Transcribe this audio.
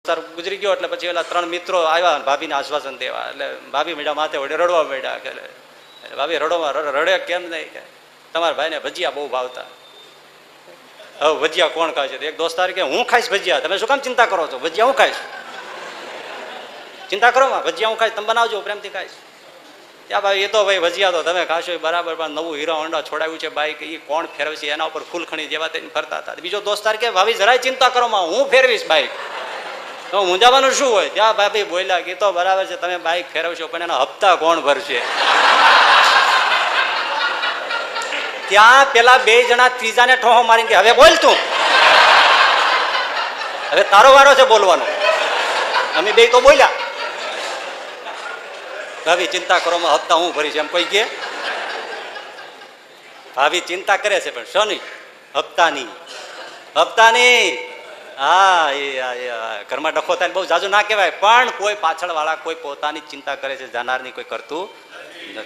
ગુજરી ગયો એટલે પછી એલા 3 મિત્રો આવ્યા ભાભીને આશ્વાસન દેવા. એટલે ભાભી મીડા માથે વડે રડવા માંડ્યા કે ભાભી રડે કેમ નહીં કે તમારા ભાઈને ભજીયા બહુ ભાવતા. હવે ભજીયા કોણ ખાય છે? એક દોસ્તાર કે હું ખાઈશ ભજીયા, તમે શું કામ ચિંતા કરો છો? ભજીયા હું ખાઈશ, ચિંતા કરો માં, ભજીયા હું ખાઈશ, તમે બનાવજો, પ્રેમથી ખાઈશ. ત્યાં ભાઈ એ તો ભાઈ ભજીયા તો તમે ખાશો બરાબર, પણ નવું હીરો હોન્ડા છોડાવ્યું છે બાઈક, એ કોણ ફેરવશે? એના ઉપર ફૂલખણી જેવા થઈને ફરતા હતા. બીજો દોસ્તાર કે ભાભી જરાય ચિંતા કરો માં, હું ફેરવીશ બાઈક, તો મૂંઝાવાનું શું હોય? ત્યાં ભાભી બોલ્યા કે તો બરાબર છે તમે બાઈક ફેરવશો, પણ એના હપ્તા કોણ ભરશે? ત્યાં પેલા 2 જણા ત્રીજાને ઠોહો મારીને કે હવે બોલ તું, હવે તારો વારો છે બોલવાનો. અમે 2 તો બોલ્યા. ભાભી ચિંતા કરો માં, હપ્તા હું ભરીશ એમ કોઈ કે? ભાભી ચિંતા કરે છે પણ શોની? હપ્તાની. હપ્તાની. હા એ ઘરમાં ડખો થાય બહુ જાજુ ના કહેવાય, પણ કોઈ પાછળ વાળા કોઈ પોતાની ચિંતા કરે છે, જાનારની કોઈ કરતું